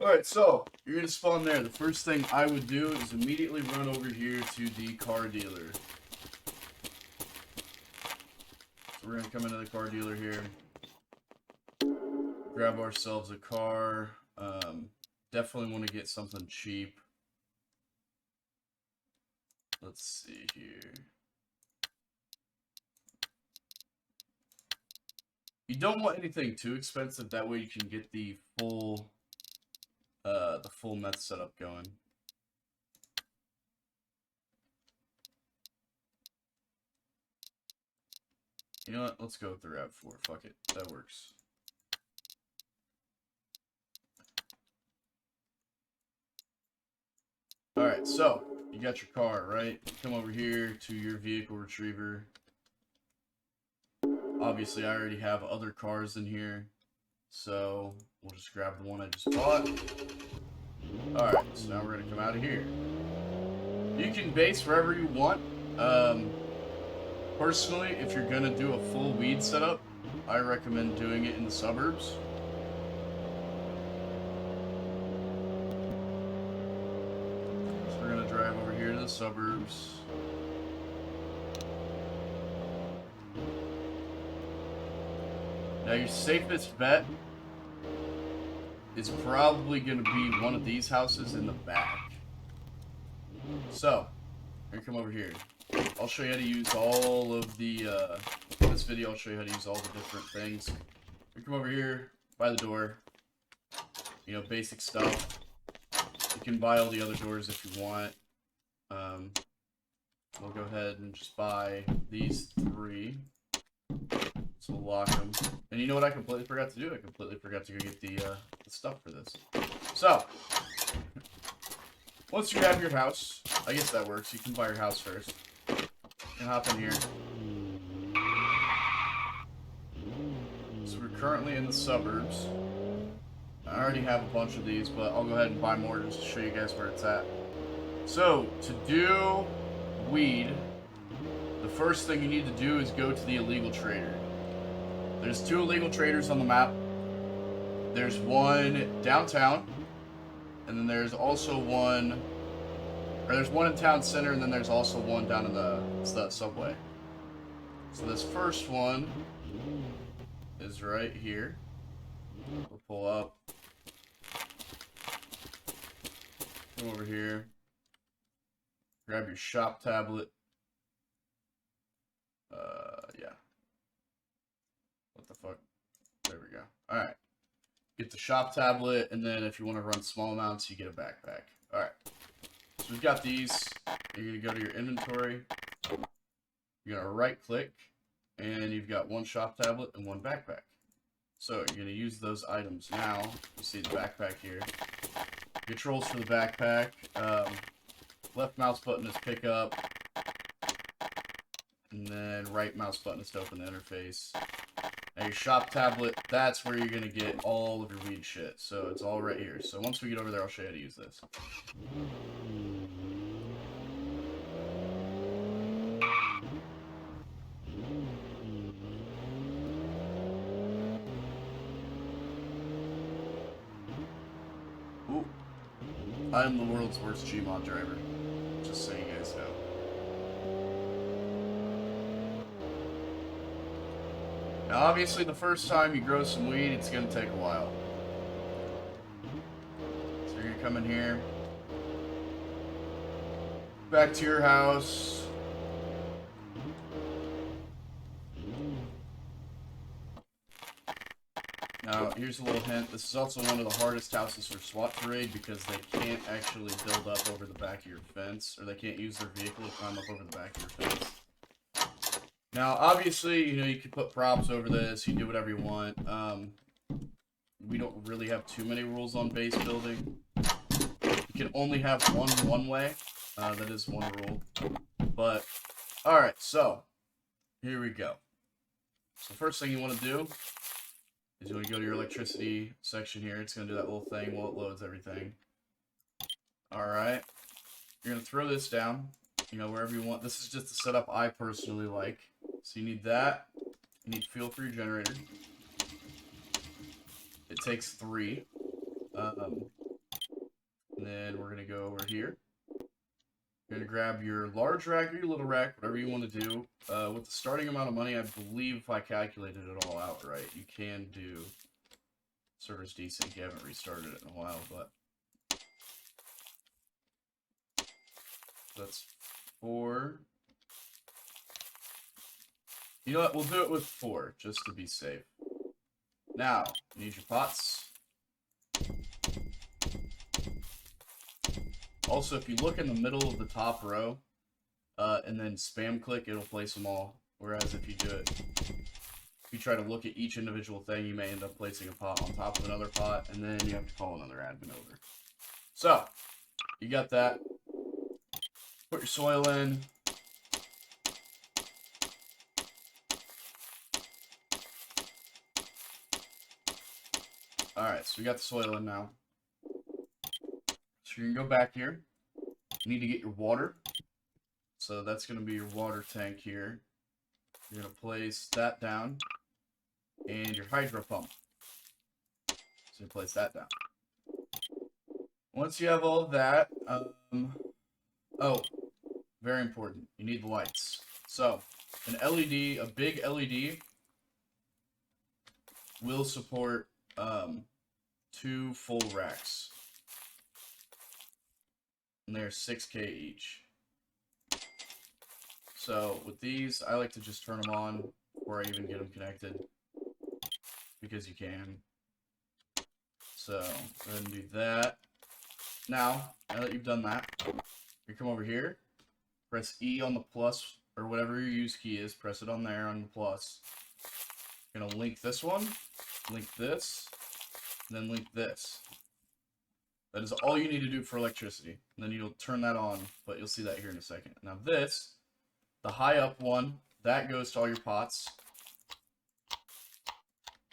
Alright, so you're gonna spawn there. The first thing I would do is immediately run over here to the car dealer. So we're gonna come into the car dealer here. Grab ourselves a car. Definitely want to get something cheap. Let's see here. You don't want anything too expensive. That way you can get the full meth setup going. You know what? Let's go with the RAV4. Fuck it. That works. Alright, so you got your car, right? Come over here to your vehicle retriever. Obviously, I already have other cars in here, so we'll just grab the one I just bought. Alright, so now we're going to come out of here. You can base wherever you want. Personally, if you're going to do a full weed setup, I recommend doing it in the suburbs. So we're going to drive over here to the suburbs. Now your safest bet is probably going to be one of these houses in the back. So, here, come over here. I'll show you how to use all of the, in this video I'll show you how to use all the different things. You come over here, by the door, you know, basic stuff. You can buy all the other doors if you want. We'll go ahead and just buy these 3. So we'll lock them. And you know what I completely forgot to do? I completely forgot to go get the stuff for this. So, once you have your house, I guess that works. You can buy your house first. And hop in here. So we're currently in the suburbs. I already have a bunch of these, but I'll go ahead and buy more just to show you guys where it's at. So, to do weed, the first thing you need to do is go to the illegal trader. There's 2 illegal traders on the map. There's one downtown, and then there's also one, or there's one in town center, and then there's also one down in the subway. So this first one is right here. We'll pull up. Come over here. Grab your shop tablet. Yeah. What the fuck? There we go. Alright. Get the shop tablet, and then if you want to run small amounts, you get a backpack. Alright. So we've got these. You're going to go to your inventory. You're going to right click, and you've got 1 shop tablet and 1 backpack. So you're going to use those items. Now, you see the backpack here. Controls for the backpack. Left mouse button is pick up. And then right mouse button is to open the interface. Now your shop tablet, that's where you're going to get all of your weed shit. So it's all right here. So once we get over there, I'll show you how to use this. Ooh. I'm the world's worst Gmod driver. Just so you guys know. Now, obviously, the first time you grow some weed, it's going to take a while. So you're going to come in here. Back to your house. Now, here's a little hint. This is also one of the hardest houses for SWAT to raid because they can't actually build up over the back of your fence, or they can't use their vehicle to climb up over the back of your fence. Now, obviously, you know, you can put props over this, you can do whatever you want. We don't really have too many rules on base building. You can only have one way. That is one rule. But, alright, so, here we go. So, first thing you want to do is you want to go to your electricity section here. It's going to do that little thing while it loads everything. Alright. You're going to throw this down, you know, wherever you want. This is just the setup I personally like. So you need that. You need fuel for your generator. It takes 3. And then we're going to go over here. You're going to grab your large rack or your little rack, whatever you want to do. With the starting amount of money, I believe if I calculated it all out right, you can do server's decent. You haven't restarted it in a while, but that's 4. You know what? We'll do it with 4, just to be safe. Now, you need your pots. Also, if you look in the middle of the top row, and then spam click, it'll place them all. Whereas if you do it, if you try to look at each individual thing, you may end up placing a pot on top of another pot, and then you have to call another admin over. So, you got that. Put your soil in. Alright, so we got the soil in now. So you can go back here. You need to get your water. So that's going to be your water tank here. You're going to place that down. And your hydro pump. So you place that down. Once you have all of that, oh, very important. You need the lights. So, an LED, a big LED, will support 2 full racks. And they're 6K each. So, with these, I like to just turn them on before I even get them connected. Because you can. So, go ahead and do that. Now that you've done that, you come over here, press E on the plus, or whatever your use key is, press it on there on the plus. You're going to link this one, link this, and then link this. That is all you need to do for electricity. And then you'll turn that on, but you'll see that here in a second. Now this, the high up one, that goes to all your pots.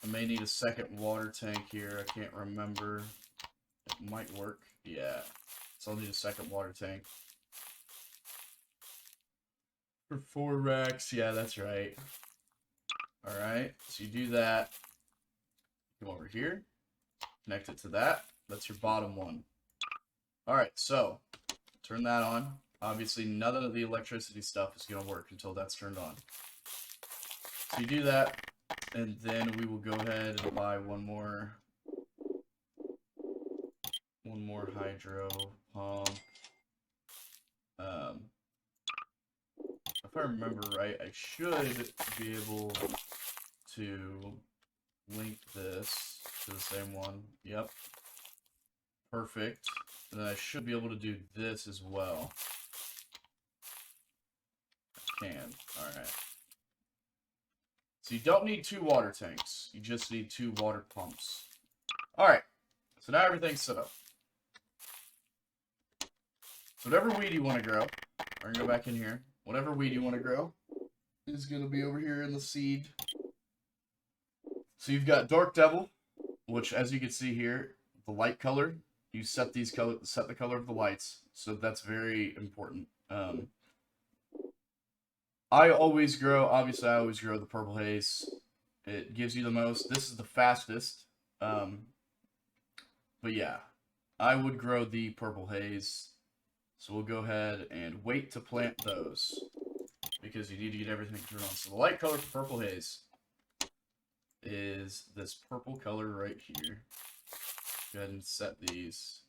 I may need a second water tank here. I can't remember. It might work. Yeah. So I'll need a second water tank. For 4 racks. Yeah, that's right. Alright. So you do that. Come over here. Connect it to that. That's your bottom one. Alright, so turn that on. Obviously, none of the electricity stuff is going to work until that's turned on. So you do that, and then we will go ahead and buy one more hydro pump. If I remember right, I should be able to link this to the same one. Yep. Perfect. And then I should be able to do this as well. I can. Alright. So you don't need 2 water tanks. You just need 2 water pumps. Alright. So now everything's set up. So whatever weed you want to grow, we're going to go back in here. Whatever weed you want to grow is going to be over here in the seed. So you've got Dark Devil, which as you can see here, the light color, you set the color of the lights. So that's very important. I always grow the Purple Haze. It gives you the most. This is the fastest. But yeah, I would grow the Purple Haze. So we'll go ahead and wait to plant those, because you need to get everything turned on. So the light color for Purple Haze is this purple color right here. Go ahead and set these.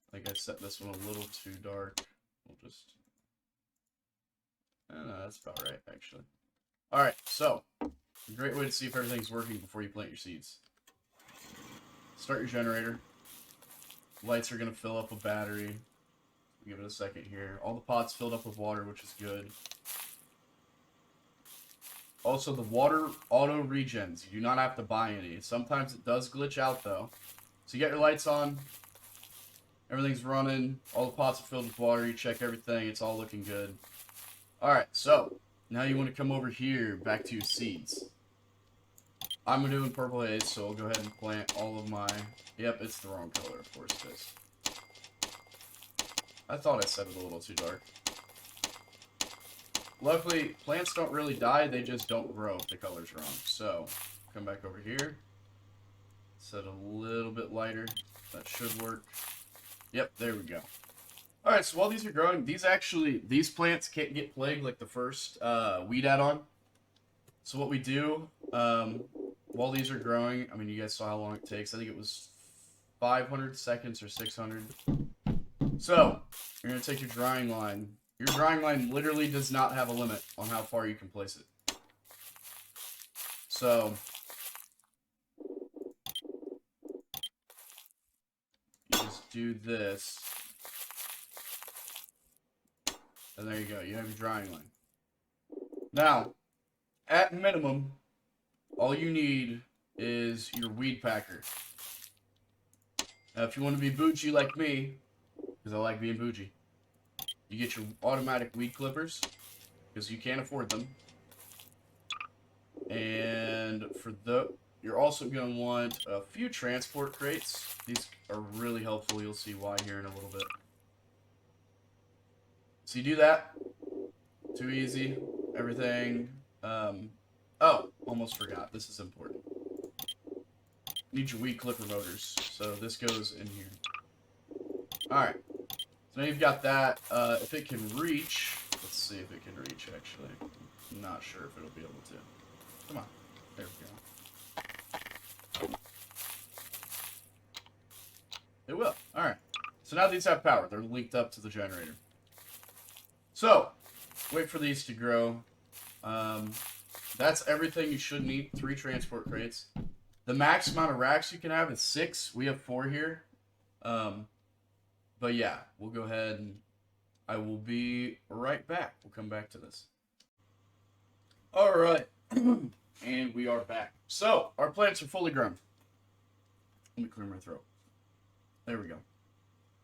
I think I set this one a little too dark. We'll just... no, that's about right, actually. Alright, so, a great way to see if everything's working before you plant your seeds. Start your generator. Lights are going to fill up a battery. Give it a second here. All the pots filled up with water, which is good. Also, the water auto regens. You do not have to buy any. Sometimes it does glitch out, though. So you get your lights on. Everything's running. All the pots are filled with water. You check everything. It's all looking good. Alright, so now you want to come over here, back to your seeds. I'm doing Purple Haze, so I'll go ahead and plant all of my... Yep, it's the wrong color, of course it is. I thought I set it a little too dark. Luckily, plants don't really die, they just don't grow if the color's wrong. So, come back over here. Set it a little bit lighter. That should work. Yep, there we go. Alright, so while these are growing, these plants can't get plagued like the first weed add-on. So what we do, while these are growing, I mean, you guys saw how long it takes. I think it was 500 seconds or 600. So, you're going to take your drying line. Your drying line literally does not have a limit on how far you can place it. So, you just do this. And there you go. You have your drying line. Now, at minimum, all you need is your weed packer. Now, if you want to be bougie like me, because I like being bougie, you get your automatic weed clippers, because you can't afford them. And for you're also going to want a few transport crates. These are really helpful. You'll see why here in a little bit. So you do that. Too easy. Everything. Oh, almost forgot. This is important. You need your weed clipper motors. So this goes in here. Alright. So now you've got that. If it can reach... Let's see if it can reach, actually. I'm not sure if it'll be able to. Come on. There we go. It will. Alright. So now these have power. They're linked up to the generator. So, wait for these to grow. That's everything you should need. 3 transport crates. The max amount of racks you can have is 6. We have 4 here. But yeah, we'll go ahead and I will be right back. We'll come back to this. Alright. And we are back. So, our plants are fully grown. Let me clear my throat. There we go.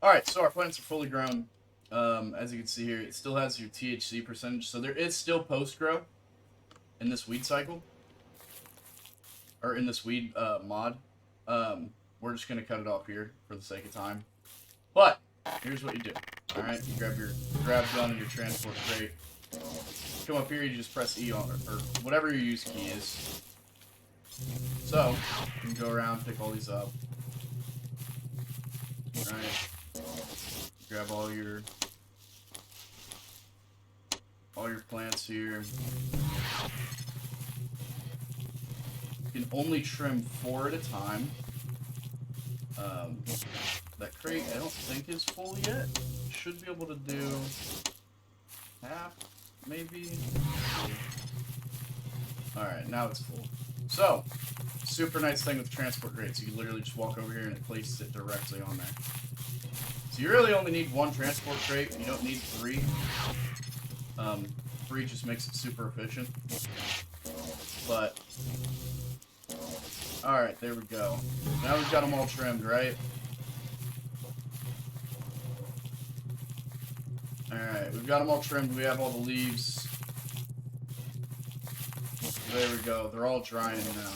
Alright, so our plants are fully grown. As you can see here, it still has your THC percentage. So there is still post-grow in this weed cycle. Or in this weed mod. We're just going to cut it off here for the sake of time. But, here's what you do. Alright, you grab your grab gun and your transport crate. Come up here, you just press E on it, or whatever your use key is. So, you can go around, pick all these up. Alright. Grab all your plants here. You can only trim 4 at a time. That crate I don't think is full yet. Should be able to do half, maybe. Alright, now it's full. So, super nice thing with transport crates. You can literally just walk over here and it places it directly on there. So you really only need 1 transport crate. You don't need 3. 3 just makes it super efficient. But, alright, there we go. Now we've got them all trimmed, right? Alright, we've got them all trimmed. We have all the leaves. There we go. They're all drying now.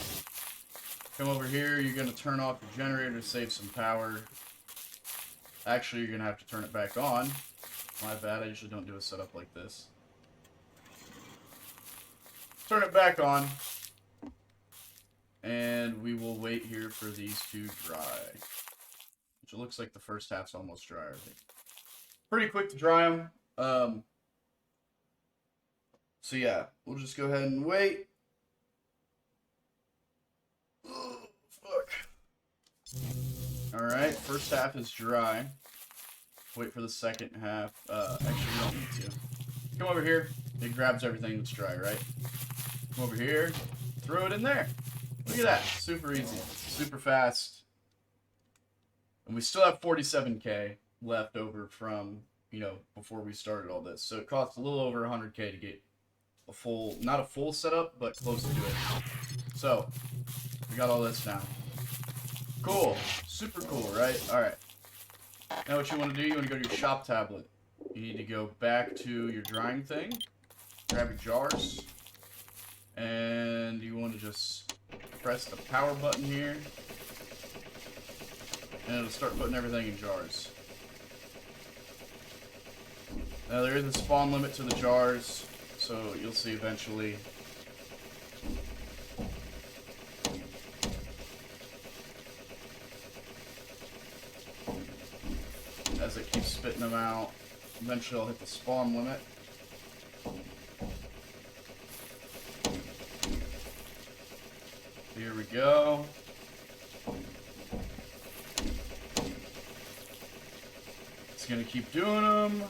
Come over here. You're going to turn off your generator to save some power. Actually, you're going to have to turn it back on. My bad. I usually don't do a setup like this. Turn it back on. And we will wait here for these to dry. Which it looks like the first half's almost dry, I think. Pretty quick to dry them. So yeah, we'll just go ahead and wait. Oh, fuck. Alright, first half is dry. Wait for the second half. Actually, we don't need to. Come over here. It grabs everything that's dry, right? Come over here. Throw it in there. Look at that. Super easy. Super fast. And we still have 47K left over from, you know, before we started all this. So it costs a little over 100K to get a full, not a full setup, but close to it. So, we got all this now. Cool. Super cool, right? Alright. Now what you want to do, you want to go to your shop tablet. You need to go back to your drying thing. Grab your jars. And you want to just press the power button here. And it'll start putting everything in jars. Now there is a spawn limit to the jars, so you'll see eventually. spitting them out. Eventually I'll hit the spawn limit. Here we go. It's gonna keep doing them.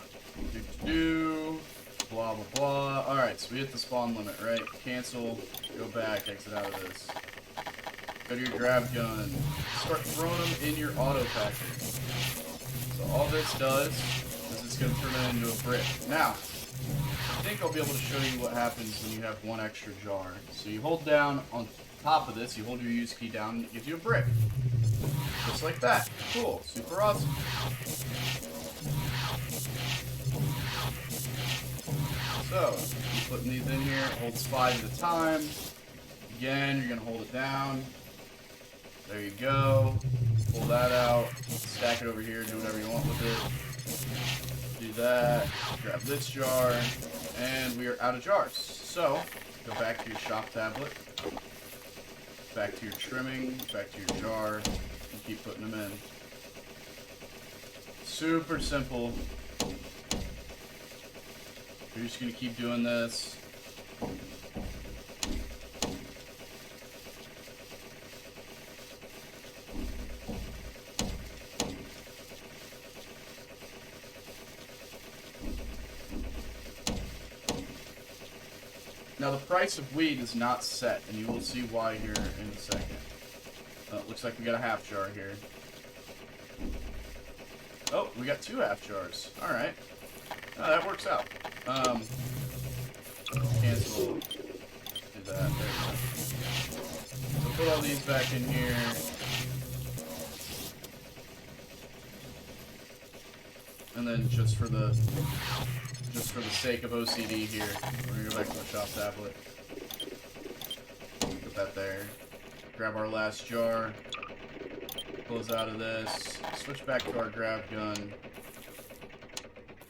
Blah, blah, blah. Alright, so we hit the spawn limit, right? Cancel, go back, exit out of this. Go to your grab gun. Start throwing them in your auto packer. So all this does is it's going to turn it into a brick. Now, I think I'll be able to show you what happens when you have one extra jar. So you hold down on top of this, you hold your use key down, and it gives you a brick. Just like that. Cool. Super awesome. So, keep putting these in here. It holds 5 at a time. Again, you're going to hold it down. There you go. Pull that out. Stack it over here. Do whatever you want with it. Do that. Grab this jar. And we are out of jars. So, go back to your shop tablet. Back to your trimming. Back to your jar. And keep putting them in. Super simple. You're just going to keep doing this. Now the price of weed is not set, and you will see why here in a second. Looks like we got a half jar here. Oh, we got 2 half jars. Alright. That works out. Cancel. Do that. There we go. So put all these back in here. And then just for the sake of OCD here, we're gonna go back to the shop tablet. Put that there. Grab our last jar. Close out of this. Switch back to our grab gun.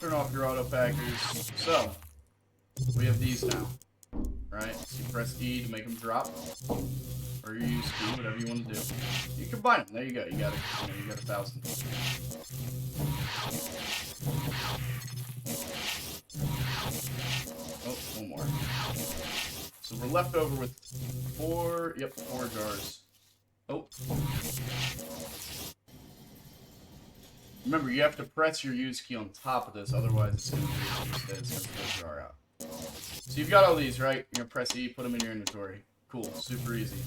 Turn off your auto packers. So, we have these now. Right? So you press E to make them drop. Or you use key, whatever you want to do. You combine them. There you go. You got 1,000. Oh, one more. So we're left over with 4 jars. Oh. Remember, you have to press your use key on top of this, otherwise it's going to pull the jar out. So you've got all these, right? You're going to press E, put them in your inventory. Cool, super easy.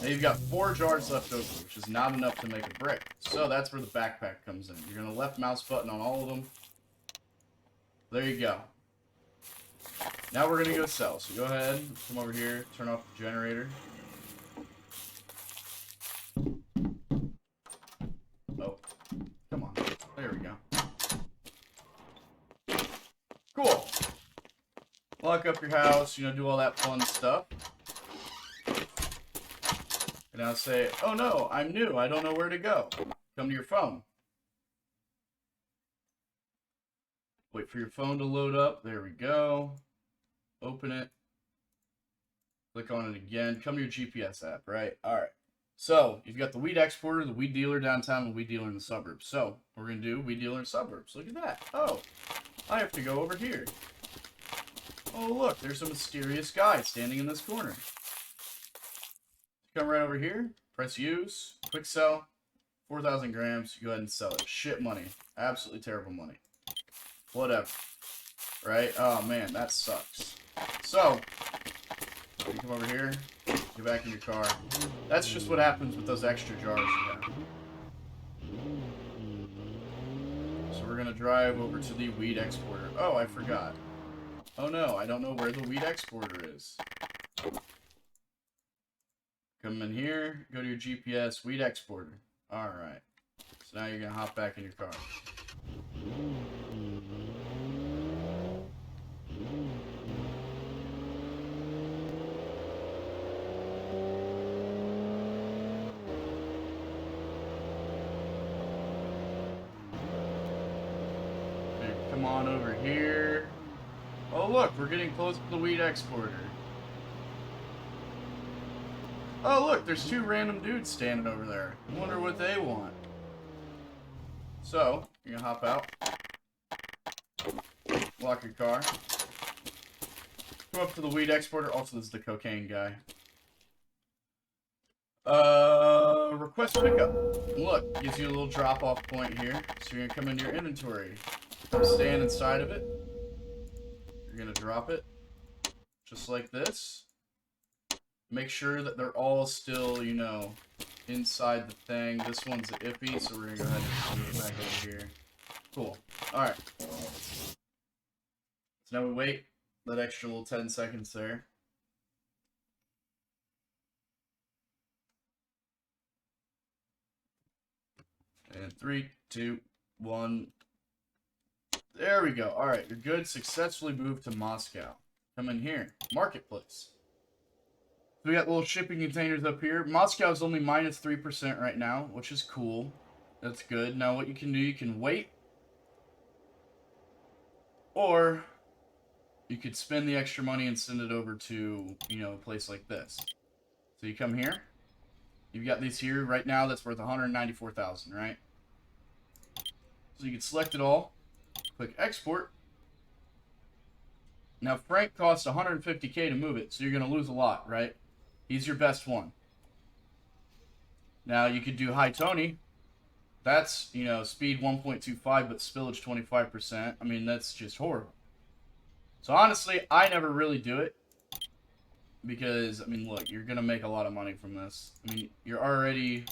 Now you've got 4 jars left over, which is not enough to make a brick. So that's where the backpack comes in. You're going to left mouse button on all of them. There you go. Now we're going to go sell. So go ahead, come over here, turn off the generator. Oh, come on. There we go. Cool. Lock up your house, do all that fun stuff. And now say, oh no, I'm new. I don't know where to go. Come to your phone. Wait for your phone to load up. There we go. Open it. Click on it again. Come to your GPS app, right? All right. So, you've got the weed exporter, the weed dealer downtown, and the weed dealer in the suburbs. So, we're going to do weed dealer in suburbs. Look at that. Oh, I have to go over here. Oh, look, there's a mysterious guy standing in this corner. Come right over here, press use, quick sell, 4,000 grams, go ahead and sell it. Shit money. Absolutely terrible money. Whatever. Right? Oh, man, that sucks. So, you come over here, get back in your car. That's just what happens with those extra jars you have. So we're going to drive over to the weed exporter. Oh, I forgot. Oh no, I don't know where the weed exporter is. Come in here, go to your GPS, weed exporter. Alright. So now you're going to hop back in your car. Come on over here. Oh look, we're getting close to the weed exporter. Oh look, there's 2 random dudes standing over there. I wonder what they want. So, you're gonna hop out. Lock your car. Come up to the weed exporter. Also, this is the cocaine guy. Request pickup. Look, gives you a little drop-off point here. So you're gonna come into your inventory. Stand inside of it. You're gonna drop it. Just like this. Make sure that they're all still, you know, inside the thing. This one's iffy, so we're gonna go ahead and move it back over here. Cool. Alright. So now we wait that extra little 10 seconds there. And 3, 2, 1. There we go. Alright, you're good. Successfully moved to Moscow. Come in here. Marketplace. So we got little shipping containers up here. Moscow is only minus 3% right now, which is cool. That's good. Now what you can do, you can wait. Or you could spend the extra money and send it over to, you know, a place like this. So you come here. You've got these here right now that's worth 194,000, right? So you can select it all. Click export. Now Frank costs 150K to move it, so you're going to lose a lot, right? He's your best one. Now you could do High Tony. That's, you know, speed 1.25 but spillage 25%. I mean, that's just horrible. So honestly, I never really do it. Because, I mean, look, you're going to make a lot of money from this. I mean, you're already...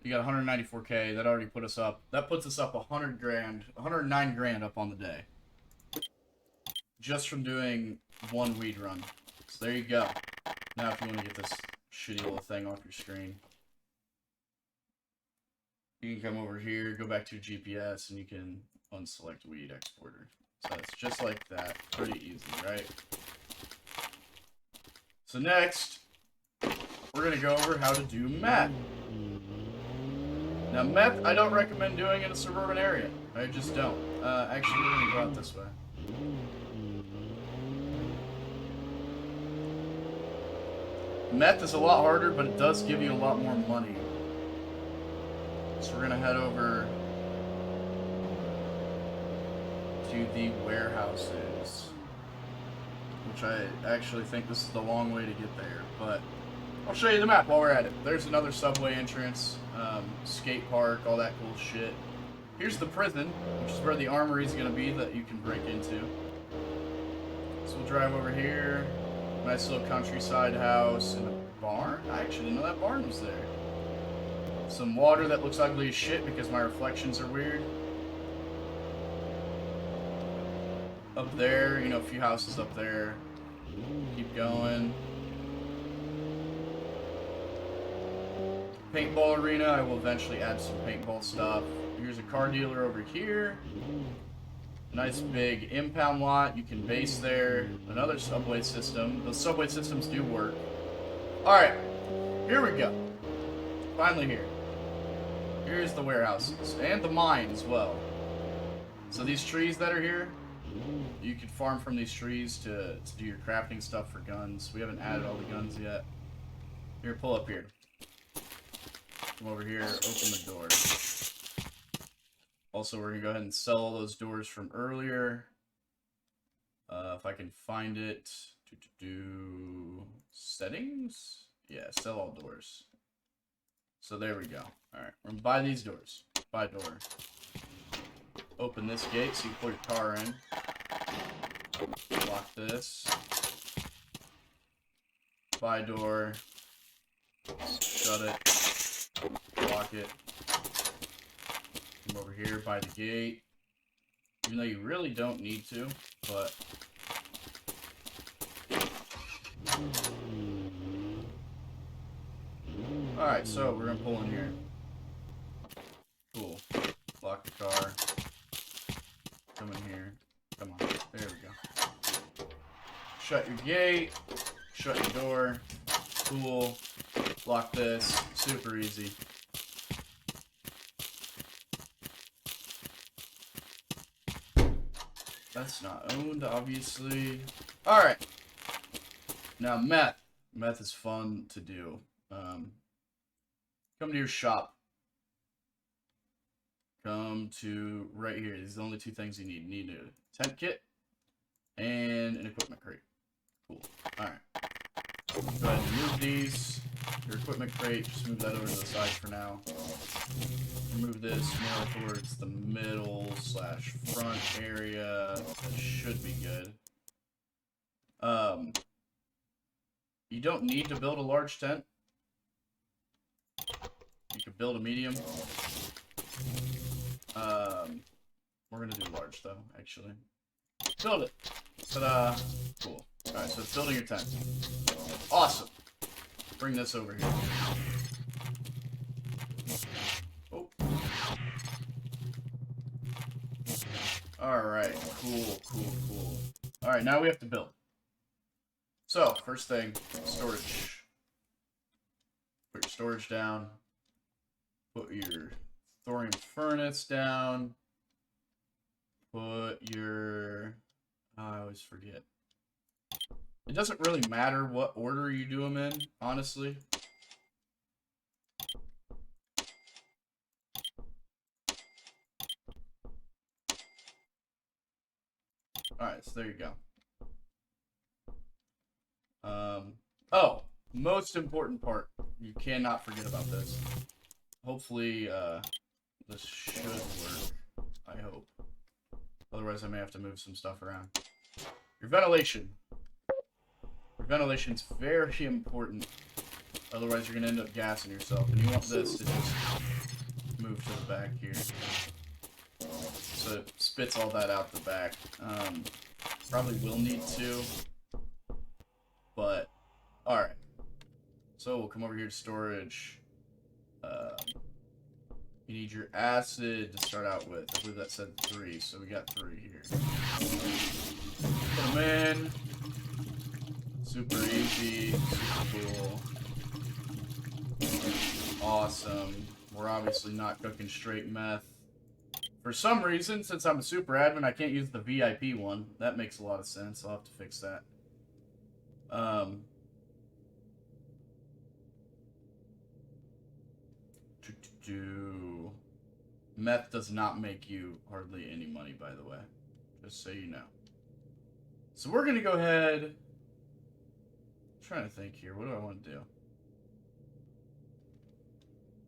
You got 194K. That already put us up. That puts us up 100 grand. 109 grand up on the day. Just from doing one weed run. So there you go. Now if you want to get this shitty little thing off your screen. You can come over here, go back to your GPS, and you can unselect weed exporter. So it's just like that. Pretty easy, right? So next, we're going to go over how to do meth. Now meth, I don't recommend doing in a suburban area. I just don't. Actually, we're going to go out this way. Meth is a lot harder, but it does give you a lot more money. So we're going to head over to the warehouses. Which I actually think this is the long way to get there, but I'll show you the map while we're at it. There's another subway entrance, skate park, all that cool shit. Here's the prison, which is where the armory is going to be that you can break into. So we'll drive over here. Nice little countryside house and a barn. I actually didn't know that barn was there. Some water that looks ugly as shit because my reflections are weird. Up there, you know, a few houses up there. Keep going. Paintball arena, I will eventually add some paintball stuff. Here's a car dealer over here. Nice big impound lot. You can base there. Another subway system. Those subway systems do work. Alright, here we go. Finally here. Here's the warehouses. And the mine as well. So these trees that are here, you can farm from these trees to do your crafting stuff for guns. We haven't added all the guns yet. Here, pull up here. Come over here, open the door. Also, we're going to go ahead and sell all those doors from earlier. If I can find it. Settings? Yeah, sell all doors. So there we go. Alright, we're going to buy these doors. Buy door. Open this gate so you can put your car in. Lock this. Buy door. Shut it. Lock it. Come over here, buy the gate. Even though you really don't need to, but... Alright, so we're gonna pull in here. Cool. Lock the car. Come in here. Come on. There we go. Shut your gate. Shut your door. Cool. Lock this. Super easy. That's not owned, obviously. Alright. Now, meth. Meth is fun to do. Come to your shop. come to right here. These are the only two things you need. You need a tent kit and an equipment crate. Cool. Alright. Go ahead and move these. Your equipment crate, just move that over to the side for now. Move this more towards the middle / front area. That should be good. You don't need to build a large tent. You could build a medium. We're gonna do large though, actually. Build it. Ta-da! Cool. Alright, so it's building your tent. Awesome. Bring this over here. Oh. Alright, cool. Alright, now we have to build. So, first thing, storage. Put your storage down. Put your thorium furnace down. Put your... I always forget. It doesn't really matter what order you do them in, honestly. Alright, so there you go. Oh, most important part. You cannot forget about this. Hopefully, this should work. I hope. Otherwise, I may have to move some stuff around. Your ventilation. Your ventilation's very important. Otherwise, you're going to end up gassing yourself. And you want this to just move to the back here. So it spits all that out the back. Probably will need to. But, alright. So we'll come over here to storage. You need your acid to start out with. I believe that said 3, so we got 3 here. Put them in. Super easy. Super cool. Awesome. We're obviously not cooking straight meth. For some reason, since I'm a super admin, I can't use the VIP one. That makes a lot of sense. I'll have to fix that. Meth does not make you hardly any money, by the way. Just so you know. So we're going to go ahead... I'm trying to think here. What do I want to do?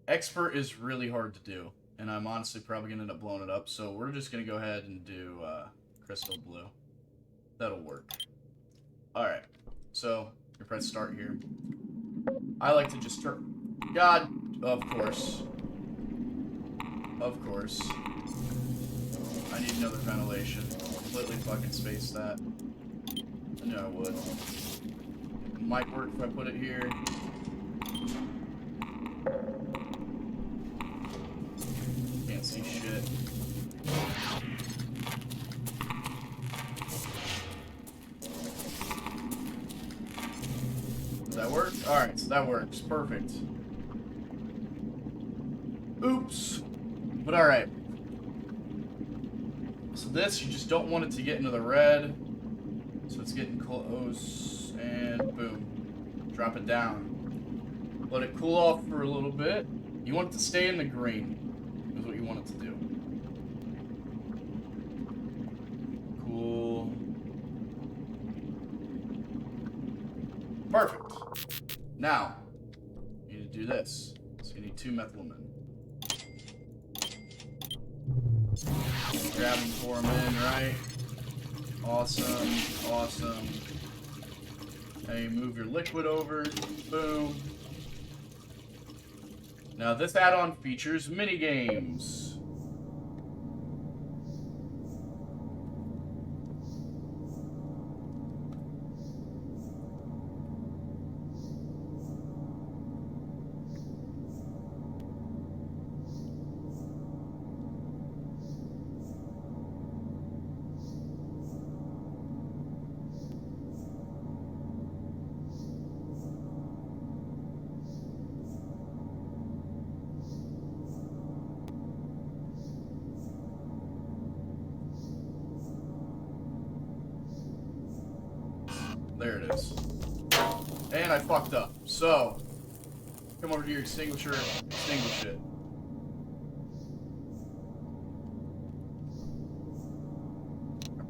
Expert is really hard to do. And I'm honestly probably going to end up blowing it up. So we're just going to go ahead and do crystal blue. That'll work. Alright. So, you press start here. I like to just turn... God, of course. Of course. I need another ventilation. Completely fucking space that. I knew I would. It might work if I put it here. Can't see shit. Does that work? Alright, so that works. Perfect. Oops. But alright. So this, you just don't want it to get into the red. So it's getting close. And boom. Drop it down. Let it cool off for a little bit. You want it to stay in the green. Is what you want it to do. Cool. Perfect. Now, you need to do this. So you need 2 methylamine. Grab them, pour them in, right? Awesome, awesome. Now you move your liquid over. Boom. Now this add-on features minigames. There it is. And I fucked up. So, come over to your extinguisher, extinguish it.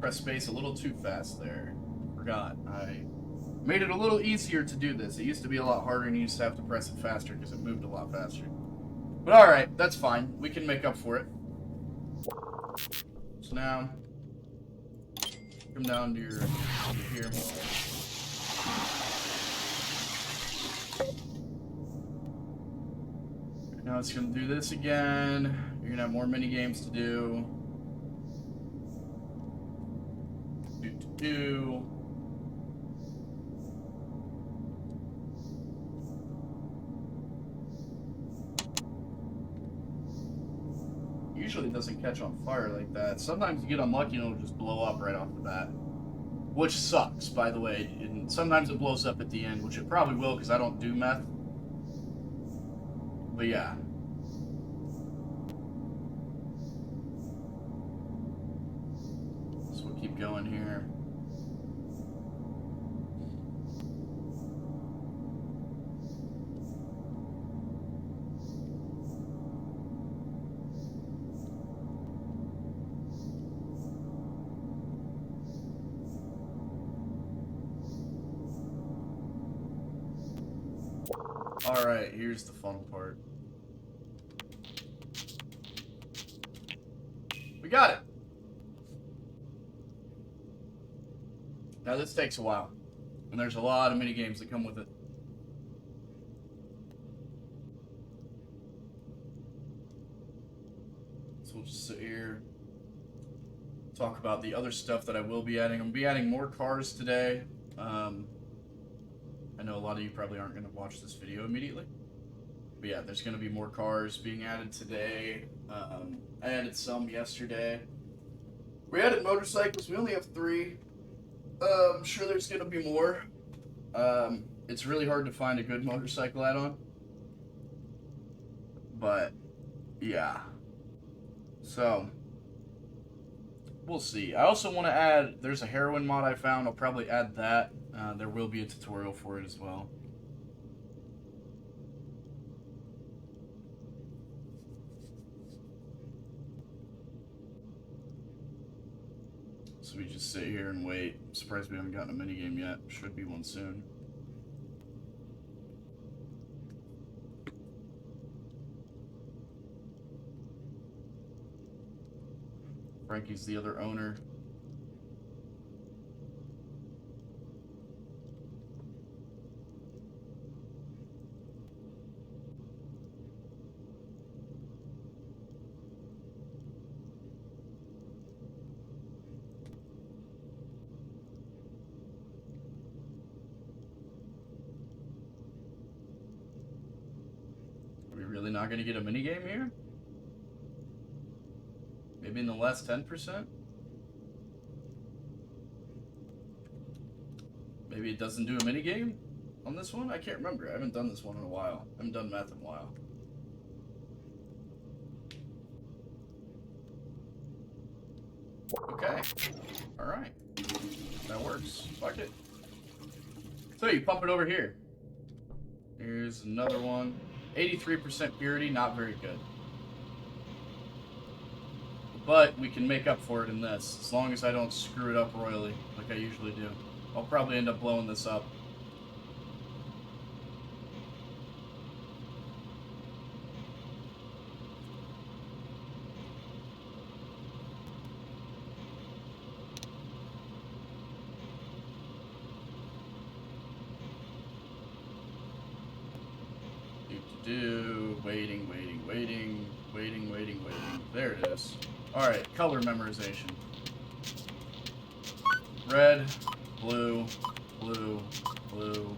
Press space a little too fast there. Forgot. I made it a little easier to do this. It used to be a lot harder and you used to have to press it faster because it moved a lot faster. But alright, that's fine. We can make up for it. So now, come down to your here. Now it's going to do this again. You're going to have more mini games to do. Usually it doesn't catch on fire like that. Sometimes you get unlucky and it'll just blow up right off the bat. Which sucks, by the way. And sometimes it blows up at the end, which it probably will because I don't do meth. But yeah. So we'll keep going here. Alright, here's the fun part. We got it! Now this takes a while. And there's a lot of mini games that come with it. So we'll just sit here. Talk about the other stuff that I will be adding. I'm going to be adding more cars today. I know a lot of you probably aren't going to watch this video immediately. But yeah, there's going to be more cars being added today. I added some yesterday. We added motorcycles. We only have 3. I'm sure there's going to be more. It's really hard to find a good motorcycle add-on. But, yeah. So, we'll see. I also want to add, there's a heroin mod I found. I'll probably add that. There will be a tutorial for it as well. So we just sit here and wait. I'm surprised we haven't gotten a minigame yet. Should be one soon. Frankie's the other owner. Really not going to get a minigame here? Maybe in the last 10%? Maybe it doesn't do a minigame on this one? I can't remember. I haven't done this one in a while. I haven't done Meth in a while. Okay. Alright. That works. Fuck it. So you pump it over here. Here's another one. 83% purity, not very good. But we can make up for it in this, as long as I don't screw it up royally, like I usually do. I'll probably end up blowing this up. Waiting. There it is. Alright, color memorization. Red, blue, blue, blue,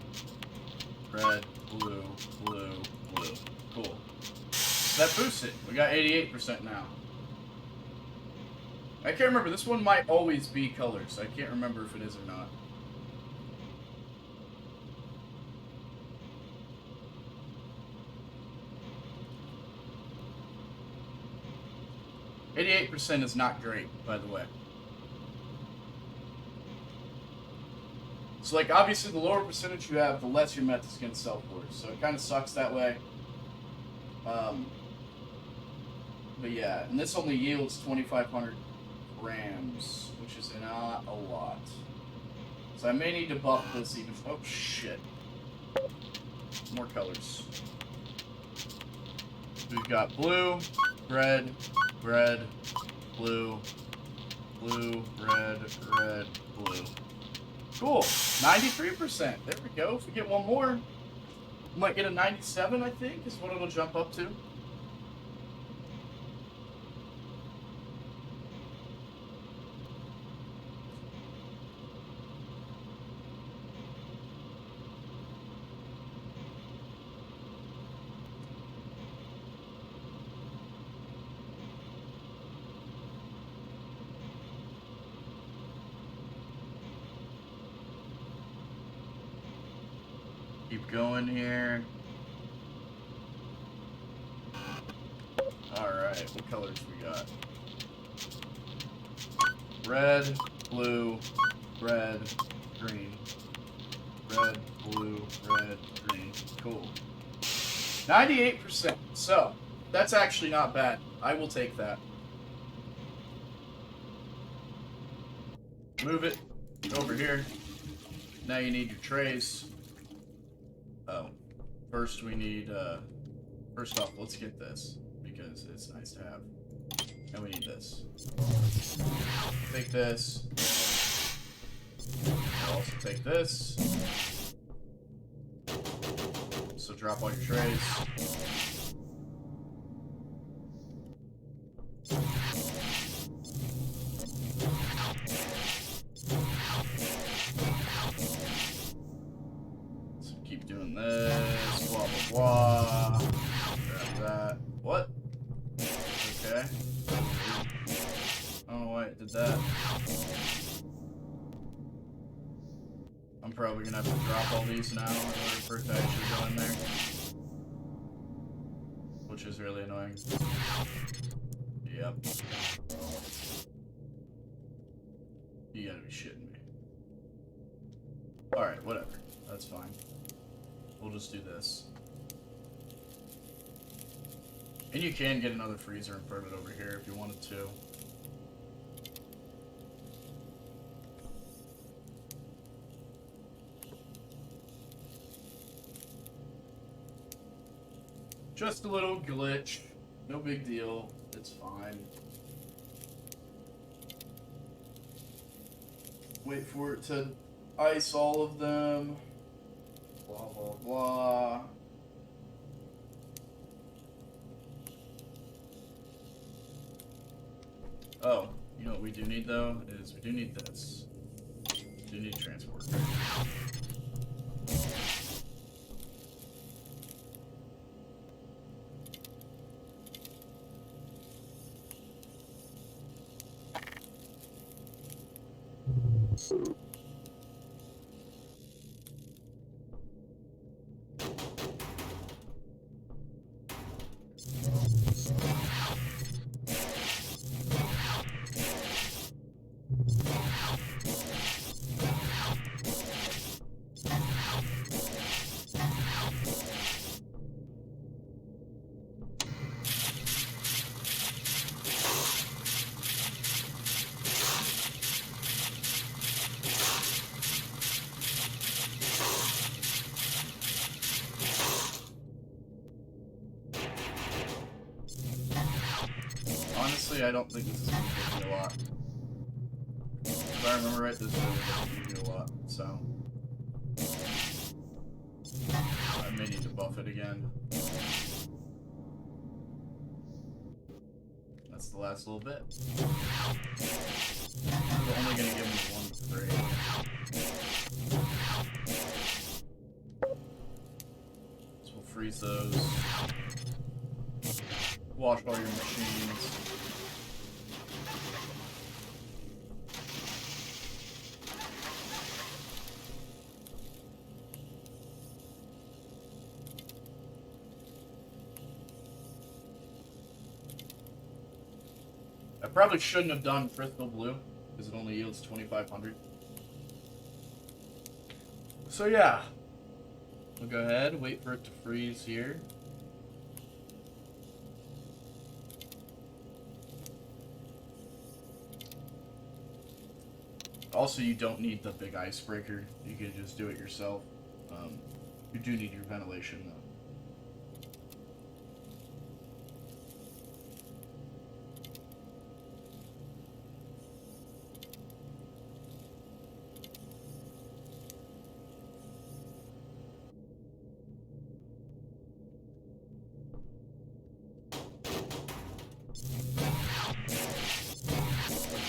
red, blue, blue, blue. Cool. That boosts it. We got 88% now. I can't remember. This one might always be colors. I can't remember if it is or not. %88 is not great, by the way. So, like, obviously, the lower percentage you have, the less your meth is going to sell for. So it kind of sucks that way. But yeah, and this only yields 2,500 grams, which is not a lot. So I may need to buff this even. Oh shit! More colors. We've got blue, red, red, blue, blue, red, red, blue. Cool. 93%. There we go. If we get one more, we might get a 97, I think, is what it'll jump up to. Keep going here. Alright, what colors we got? Red, blue, red, green. Red, blue, red, green. Cool. 98%. So, that's actually not bad. I will take that. Move it over here. Now you need your trays. Oh, first we need, first off, let's get this, because it's nice to have. And we need this. Take this. We'll also take this. So drop all your trays. Keep doing this, blah, blah, blah. Grab that. What? Okay. I don't know why it did that. I'm probably gonna have to drop all these now in order for it to actually go in there. Which is really annoying. Yep. You gotta be shitting me. Alright, whatever. That's fine. We'll just do this. And you can get another freezer and put it over here if you wanted to. Just a little glitch. No big deal. It's fine. Wait for it to ice all of them. Blah, blah, blah. Oh, you know what we do need, though? Is we do need this. We do need transport. Honestly, I don't think this is going to give me a lot. If I remember right, this is going to give me a lot, so... I may need to buff it again. That's the last little bit. They're only going to give me one trade. So we'll freeze those. Wash all your machines. I probably shouldn't have done crystal blue, because it only yields 2,500. So yeah, we'll go ahead, wait for it to freeze here. Also, you don't need the big icebreaker. You can just do it yourself. You do need your ventilation, though.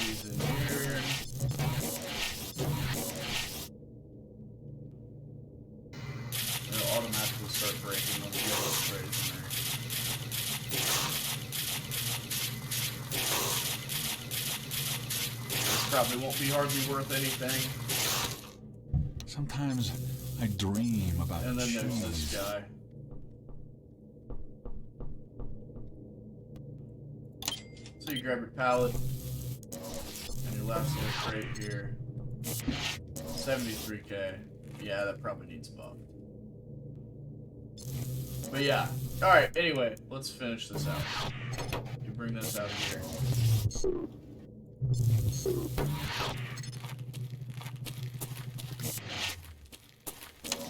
These in here. They'll automatically start breaking when we get those trays in there. This probably won't be hardly worth anything. Sometimes I dream about And then cheese. there's this guy. So you grab your pallet and your last little crate here. 73k. Yeah, that probably needs buffed. But yeah. Alright, anyway, let's finish this out. You bring this out of here.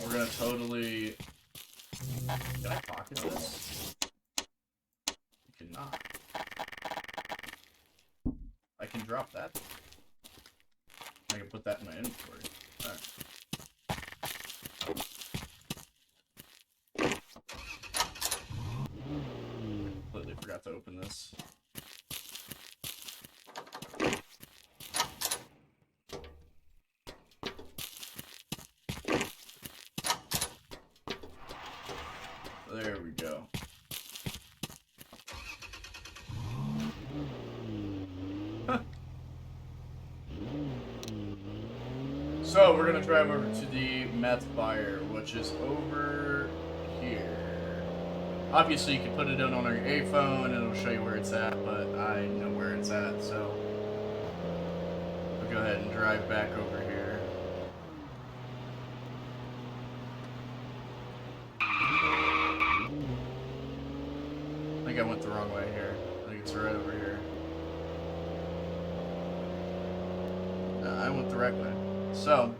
We're gonna totally... Can I pocket this? You cannot. I can drop that. I can put that in my inventory. Alright. Completely forgot to open this. There we go. Huh. So we're gonna drive over to the meth buyer, which is over here. Obviously, you can put it in on your A phone and it'll show you where it's at, but I know where it's at, so we'll go ahead and drive back over here. I think I went the wrong way here. I think it's right over here. No, I went the right way. So,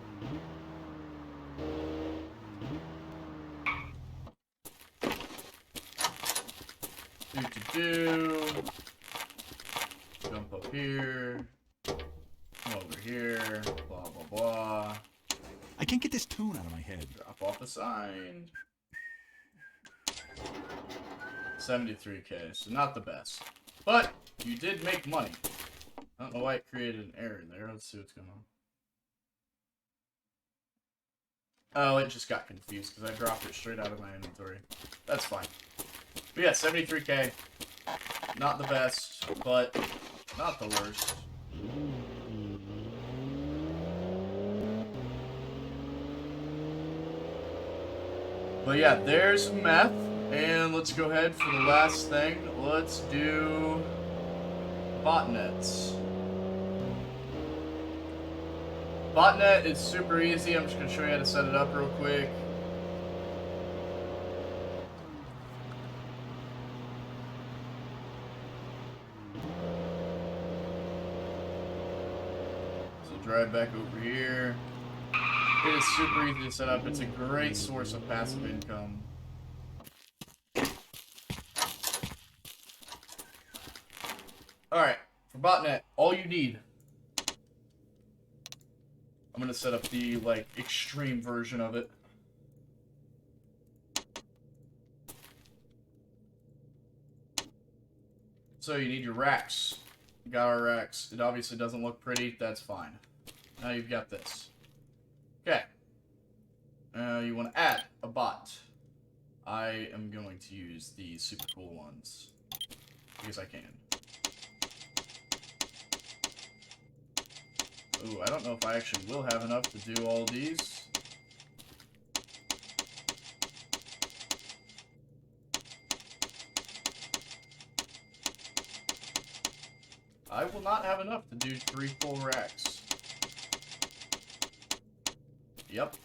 jump up here, come over here, blah blah blah. I can't get this tune out of my head. Drop off a sign. 73k, so not the best. But you did make money. I don't know why it created an error there. Let's see what's going on. Oh, it just got confused because I dropped it straight out of my inventory. That's fine. But yeah, 73k. Not the best, but not the worst. But yeah, there's meth. And let's go ahead for the last thing. Let's do BotNets. BotNet is super easy. I'm just going to show you how to set it up real quick. So drive back over here. It is super easy to set up. It's a great source of passive income. Alright, for BotNet, all you need... I'm gonna set up the, like, extreme version of it. So you need your racks. You got our racks. It obviously doesn't look pretty. That's fine. Now you've got this. Okay. You want to add a bot. I am going to use the super cool ones. Because I can. Ooh, I don't know if I actually will have enough to do all these. I will not have enough to do 3 full racks. Yep.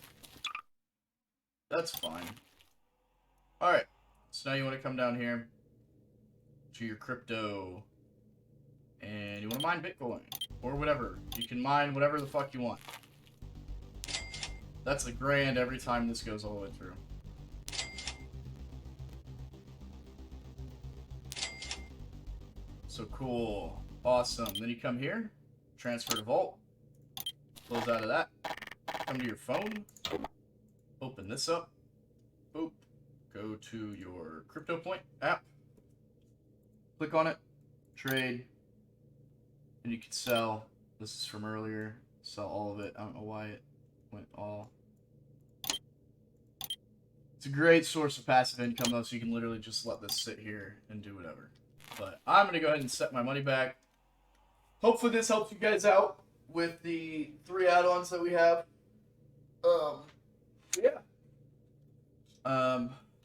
That's fine. Alright. So now you want to come down here to your crypto. And you want to mine Bitcoin. or whatever. You can mine whatever the fuck you want. That's $1,000 every time this goes all the way through. So cool. Awesome. Then you come here, transfer to Vault, close out of that, come to your phone, open this up, boop, go to your CryptoPoint app, click on it, trade, and you can sell. This is from earlier. Sell all of it. I don't know why it went all. It's a great source of passive income, though, so you can literally just let this sit here and do whatever. But I'm going to go ahead and set my money back. Hopefully this helps you guys out with the 3 add-ons that we have. Yeah.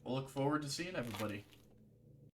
We'll look forward to seeing everybody.